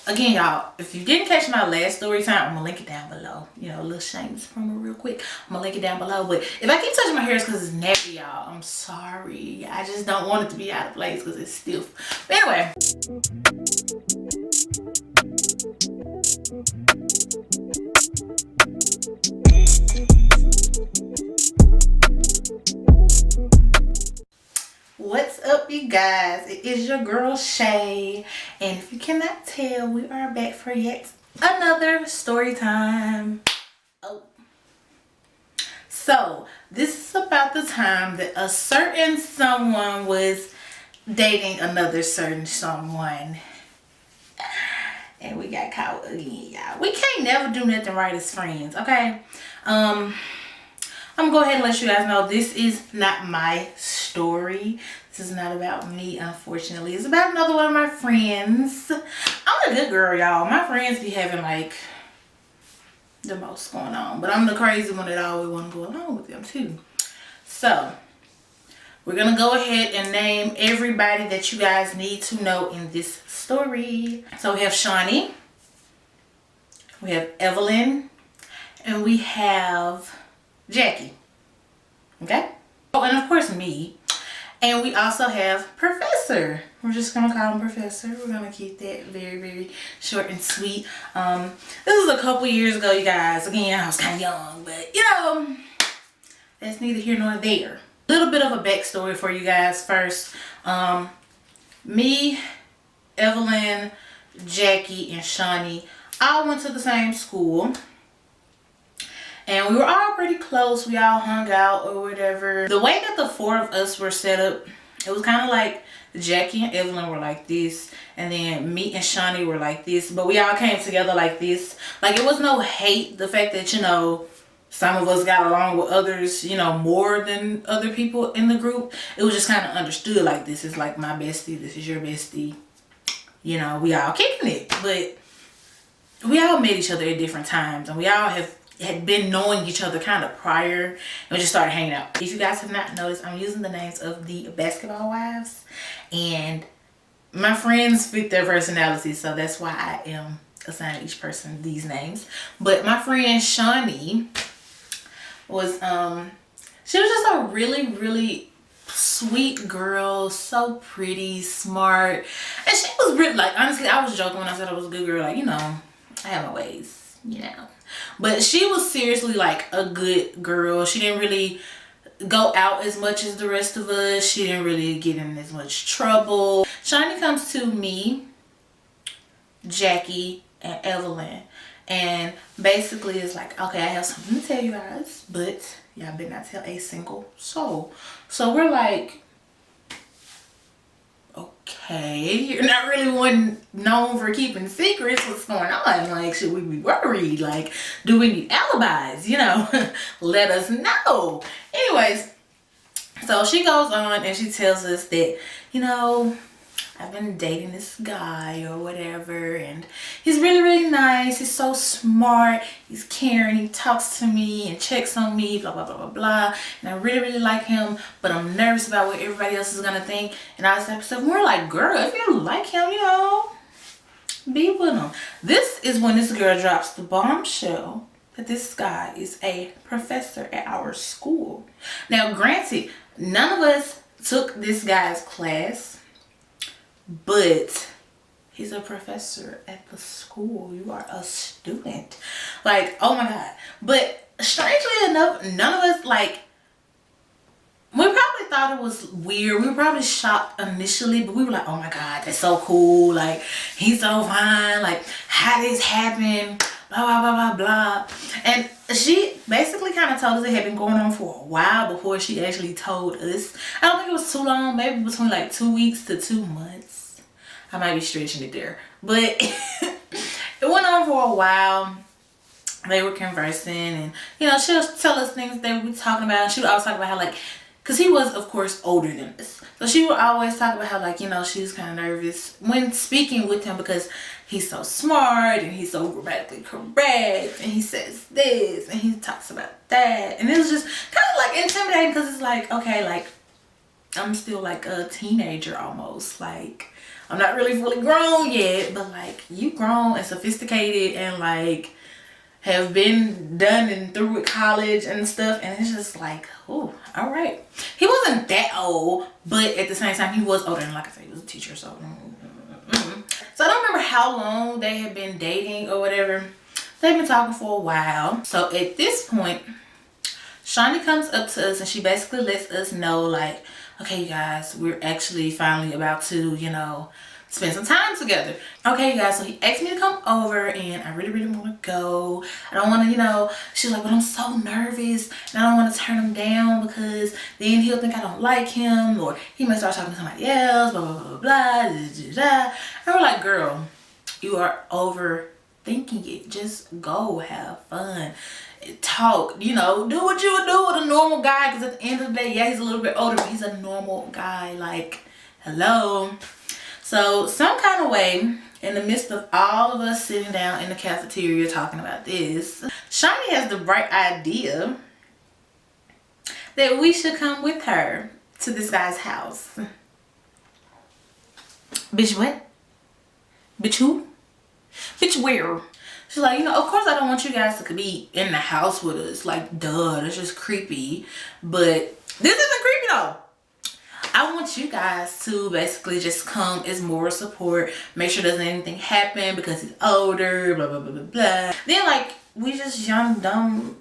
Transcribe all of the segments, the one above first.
again, y'all, if you didn't catch my last story time, I'm gonna link it down below. You know, a little shameless promo real quick. I'm gonna link it down below. But if I keep touching my hair, it's because it's nappy, y'all. I'm sorry. I just don't want it to be out of place because it's stiff. But anyway. What's up, you guys? It is your girl Shay, and if you cannot tell, we are back for yet another story time. Oh, so this is about the time that a certain someone was dating another certain someone, and we got caught again, y'all. We can't never do nothing right as friends, okay? I'm gonna go ahead and let you guys know this is not my story. This is not about me, unfortunately. It's about another one of my friends. I'm a good girl, y'all. My friends be having like the most going on, but I'm the crazy one that always want to go along with them too. So we're gonna go ahead and name everybody that you guys need to know in this story. So we have Shawnee, we have Evelyn, and we have Jackie. Okay? Oh, and of course me. And we also have Professor. We're just gonna call him Professor. We're gonna keep that very, very short and sweet. This was a couple years ago, you guys. Again, I was kind of young, but you know, that's neither here nor there. A little bit of a backstory for you guys first. Me, Evelyn, Jackie, and Shawnee all went to the same school. And we were all pretty close. We all hung out or whatever. The way that the four of us were set up, it was kind of like Jackie and Evelyn were like this. And then me and Shawnee were like this. But we all came together like this. Like, it was no hate. The fact that, you know, some of us got along with others, you know, more than other people in the group. It was just kind of understood like this is like my bestie. This is your bestie. You know, we all kicking it. But we all met each other at different times. And we all had been knowing each other kind of prior, and we just started hanging out. If you guys have not noticed, I'm using the names of the basketball wives, and my friends fit their personalities, so that's why I am assigning each person these names. But my friend Shawnee was she was just a really, really sweet girl, so pretty, smart, and she was really, like, honestly, I was joking when I said I was a good girl, like, you know, I have my ways, you know. But she was seriously like a good girl. She didn't really go out as much as the rest of us. She didn't really get in as much trouble. Shawnee comes to me, Jackie, and Evelyn. And basically it's like, okay, I have something to tell you guys, but y'all better not tell a single soul. So we're like, okay, you're not really one known for keeping secrets. What's going on? Like, should we be worried? Like, do we need alibis? You know, let us know. Anyways, so she goes on and she tells us that, you know, I've been dating this guy or whatever, and he's really, really nice. He's so smart. He's caring. He talks to me and checks on me, blah, blah, blah, blah, blah. And I really, really like him, but I'm nervous about what everybody else is going to think. And I was like, so we're like, girl, if you like him, you know, be with him. This is when this girl drops the bombshell that this guy is a professor at our school. Now, granted, none of us took this guy's class, but he's a professor at the school. You are a student. Like, oh my God. But strangely enough, none of us, like, we probably thought it was weird. We were probably shocked initially, but we were like, oh my God, that's so cool. Like, he's so fine. Like, how did this happen? Blah, blah, blah, blah, blah. And she basically kind of told us it had been going on for a while before she actually told us. I don't think it was too long, maybe between like 2 weeks to 2 months. I might be stretching it there. But it went on for a while. They were conversing, and, you know, she'll tell us things they would be talking about. And she would always talk about how, like, because he was, of course, older than us. So she would always talk about how, like, you know, she was kind of nervous when speaking with him because he's so smart and he's so grammatically correct and he says this and he talks about that. And it was just kind of, like, intimidating because it's like, okay, like, I'm still, like, a teenager almost. Like, I'm not really fully grown yet, but like you grown and sophisticated and like have been done and through with college and stuff, and it's just like, oh, all right. He wasn't that old, but at the same time he was older, and like I said, he was a teacher, so so I don't remember how long they had been dating or whatever. They've been talking for a while. So at this point, Shawnee comes up to us and she basically lets us know, like, okay, you guys, we're actually finally about to, you know, spend some time together. Okay, you guys, so he asked me to come over and I really, really want to go. I don't want to, you know, she's like, but I'm so nervous and I don't want to turn him down because then he'll think I don't like him, or he might start talking to somebody else, blah, blah, blah, blah, blah, blah, blah. And we're like, girl, you are overthinking it. Just go have fun. Talk, you know, do what you would do with a normal guy, because at the end of the day, yeah, he's a little bit older, but he's a normal guy. Like, hello. So some kind of way, in the midst of all of us sitting down in the cafeteria talking about this, Shawnee has the bright idea that we should come with her to this guy's house. Bitch, what? Bitch, who? Bitch, where? She's like, you know, of course I don't want you guys to be in the house with us. Like, duh, that's just creepy. But this isn't creepy though. I want you guys to basically just come as moral support. Make sure doesn't anything happen because he's older, blah, blah, blah, blah, blah. Then, like, we just young, dumb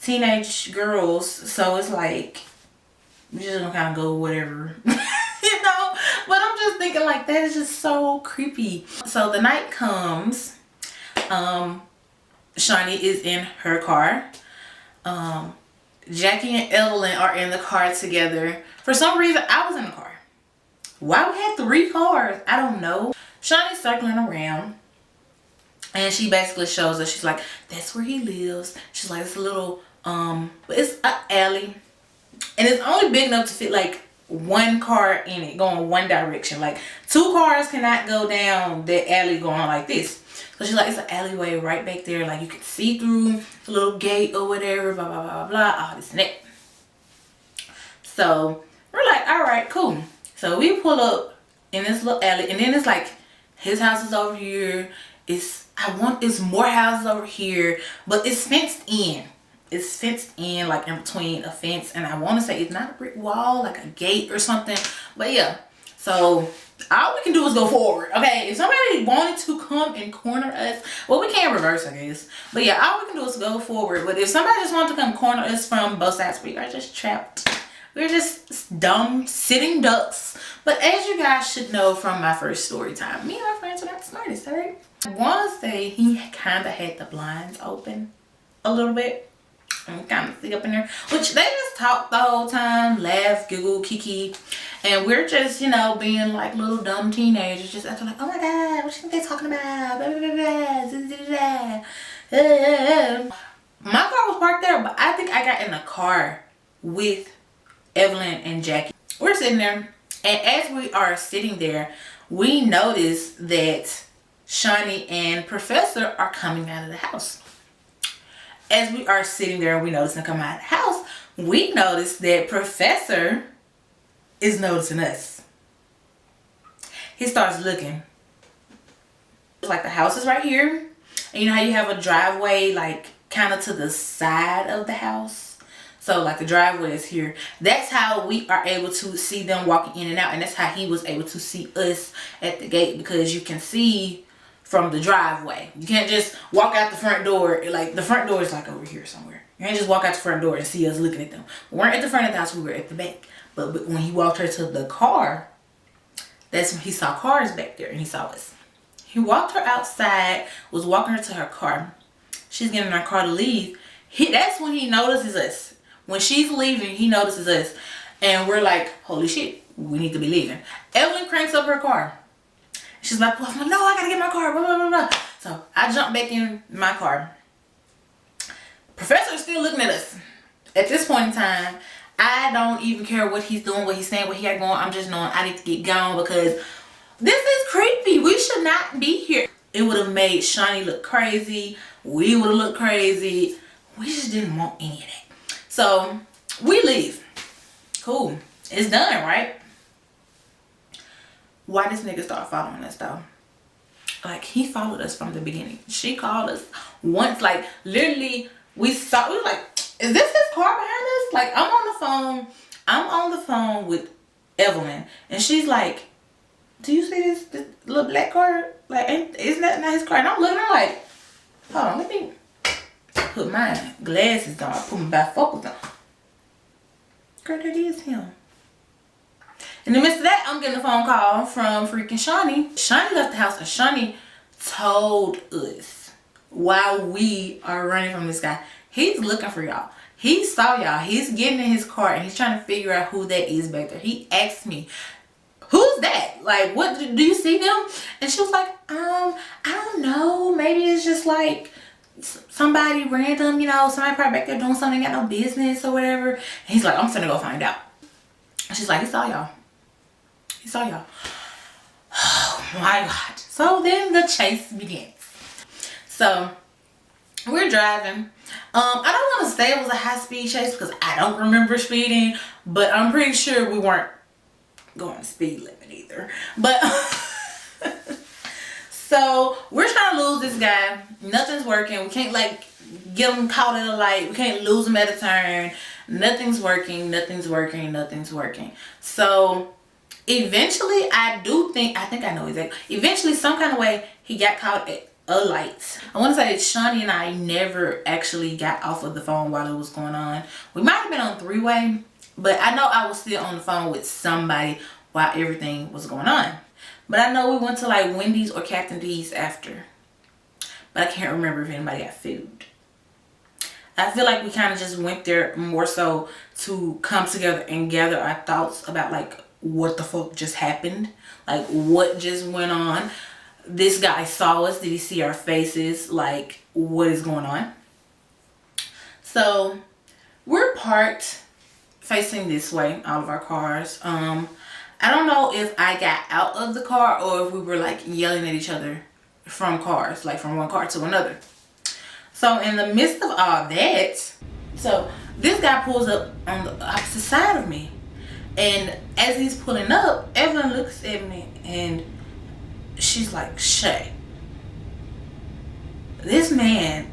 teenage girls. So it's like, we just gonna kind of go whatever. You know? But I'm just thinking, like, that is just so creepy. So the night comes. Shawnee is in her car. Jackie and Evelyn are in the car together. For some reason, I was in the car. Why we had 3 cars? I don't know. Shawnee's circling around. And she basically shows us, she's like, that's where he lives. She's like, it's a little, it's an alley. And it's only big enough to fit like 1 car in it, going one direction. Like 2 cars cannot go down that alley going like this. So she's like, it's an alleyway right back there. Like you can see through the little gate or whatever, blah, blah, blah, blah, all this and that. So we're like, all right, cool. So we pull up in this little alley, and then it's like, his house is over here. It's more houses over here, but it's fenced in. It's fenced in, like in between a fence, and I want to say it's not a brick wall, like a gate or something. But yeah, so all we can do is go forward. Okay, if somebody wanted to come and corner us, well, we can't reverse, I guess. But yeah, all we can do is go forward. But if somebody just wanted to come corner us from both sides, we are just trapped. We're just dumb sitting ducks. But as you guys should know from my first story time, me and my friends are not the smartest, alright? I want to say he kind of had the blinds open a little bit. And kind of see up in there, which they just talk the whole time, laugh, giggle, kiki, and we're just, you know, being like little dumb teenagers, just acting like, oh my god, what you think they're talking about? Blah, blah, blah, blah. My car was parked there, but I think I got in the car with Evelyn and Jackie. We're sitting there, and as we are sitting there, we notice that Shawnee and Professor are coming out of the house. As we are sitting there and we notice them come out of the house, we notice that Professor is noticing us. He starts looking. It's like the house is right here. And you know how you have a driveway like kind of to the side of the house? So like the driveway is here. That's how we are able to see them walking in and out. And that's how he was able to see us at the gate, because you can see from the driveway. You can't just walk out the front door. Like the front door is like over here somewhere. You can't just walk out the front door and see us looking at them. We weren't at the front of the house, we were at the back. But when he walked her to the car, that's when he saw cars back there and he saw us. He walked her outside, was walking her to her car. She's getting in her car to leave. That's when he notices us. When she's leaving, he notices us. And we're like, holy shit, we need to be leaving. Evelyn cranks up her car. She's like, well, I'm like, no, I gotta get my car, blah, blah, blah, blah. So I jump back in my car. Professor's still looking at us. At this point in time, I don't even care what he's doing, what he's saying, what he got going. I'm just knowing I need to get gone because this is creepy. We should not be here. It would have made Shawnee look crazy. We would have looked crazy. We just didn't want any of that. So we leave. Cool. It's done, right? why this nigga started following us though. Like, he followed us from the beginning. She called us once, like, literally, we was like, is this his car behind us? Like, I'm on the phone with Evelyn, and she's like, do you see this little black car? Like, isn't that not his car? And I'm looking, I'm like, hold on, let me put my glasses on, put my bifocals on. Girl, that is him. In the midst of that, I'm getting a phone call from freaking Shawnee. Shawnee left the house, and Shawnee told us while we are running from this guy, he's looking for y'all. He saw y'all. He's getting in his car, and he's trying to figure out who that is back there. He asked me, who's that? Like, what, do you see them? And she was like, I don't know. Maybe it's just like somebody random, you know, somebody probably back there doing something, got no business or whatever. And he's like, I'm finna go find out. And she's like, he saw y'all. He saw y'all. Oh my God. So then the chase begins. So we're driving. I don't want to say it was a high-speed chase because I don't remember speeding, but I'm pretty sure we weren't going the speed limit either. But so we're trying to lose this guy. Nothing's working. We can't like get him caught at a light. We can't lose him at a turn. Nothing's working. Nothing's working. Nothing's working. So eventually, I think I know exactly. Eventually, some kind of way, he got caught at a light. I want to say that Shawnee and I never actually got off of the phone while it was going on. We might have been on three-way, but I know I was still on the phone with somebody while everything was going on. But I know we went to like Wendy's or Captain D's after. But I can't remember if anybody got food. I feel like we kind of just went there more so to come together and gather our thoughts about like what the fuck just happened. Like what just went on. This guy saw us. Did he see our faces? Like what is going on? So we're parked facing this way, all of our cars. I don't know if I got out of the car or if we were like yelling at each other from cars, like from one car to another. So in the midst of all that, so this guy pulls up on the opposite side of me. And as he's pulling up, Evelyn looks at me and she's like, Shay, this man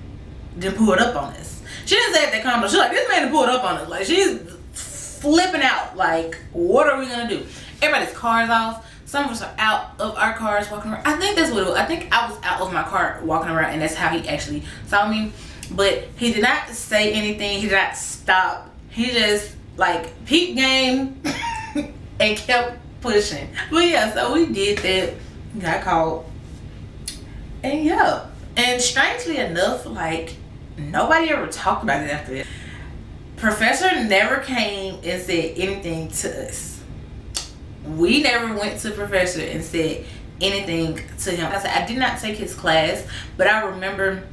done pulled up on us. She didn't say it that calm, but she's like, this man done pulled up on us. Like she's flipping out. Like, what are we gonna do? Everybody's car's off. Some of us are out of our cars walking around. I think that's what it was. I think I was out of my car walking around, and that's how he actually saw me. But he did not say anything. He did not stop. He just like peep game and kept pushing. But yeah, so we did that. Got caught. And yeah. And strangely enough, like nobody ever talked about it after that. Professor never came and said anything to us. We never went to Professor and said anything to him. I said I did not take his class, but I remember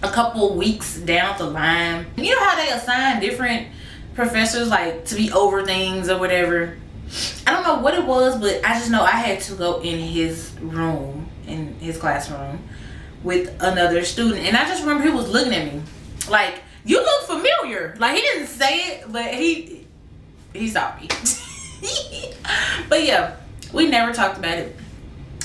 a couple weeks down the line, you know how they assign different professors like to be over things or whatever. I don't know what it was, but I just know I had to go in his room, in his classroom with another student, and I just remember he was looking at me like, you look familiar. Like he didn't say it, but he saw me. But yeah, we never talked about it.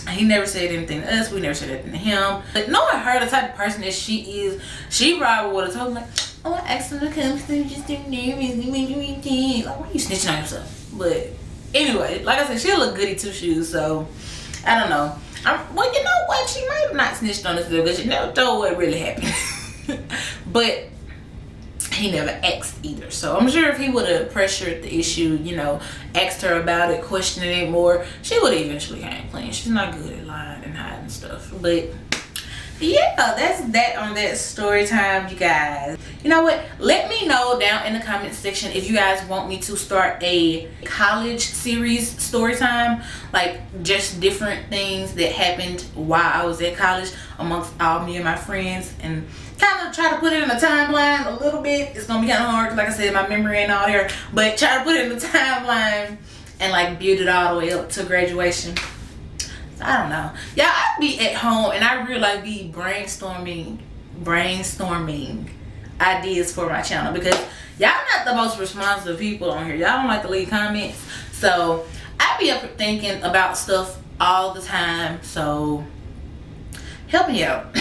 He never said anything to us. We never said anything to him. But knowing her, the type of person that she is, she probably would have told me like, oh, I asked him to come, so just didn't nervous. Like, why are you snitching on yourself? But anyway, like I said, she a little goody two shoes, so I don't know. Well, you know what? She might have not snitched on us because she never told what really happened. But he never asked either. So I'm sure if he would have pressured the issue, you know, asked her about it, questioning it more, she would have eventually came clean. She's not good at lying and hiding stuff. But yeah, that's that on that story time, you guys. You know what? Let me know down in the comment section if you guys want me to start a college series story time, like just different things that happened while I was at college amongst all me and my friends, and kind of try to put it in a timeline a little bit. It's gonna be kind of hard, like I said, my memory ain't all there, but try to put it in the timeline and like build it all the way up to graduation. I don't know. Y'all, I be at home and I really like be brainstorming ideas for my channel because y'all not the most responsive people on here. Y'all don't like to leave comments. So I I be up thinking about stuff all the time, so help me out.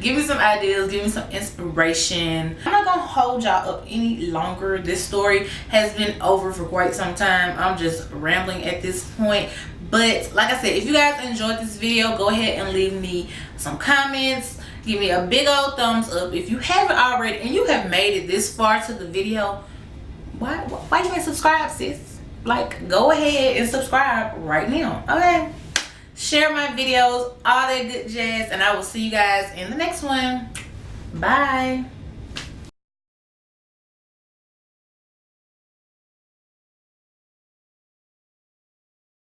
Give me some ideas, give me some inspiration. I'm not gonna hold y'all up any longer. This story has been over for quite some time. I'm just rambling at this point, but like I said, if you guys enjoyed this video, go ahead and leave me some comments. Give me a big old thumbs up. If you haven't already and you have made it this far to the video, why you ain't subscribe, sis? Like, go ahead and subscribe right now, okay? Share my videos, all that good jazz, and I will see you guys in the next one. Bye.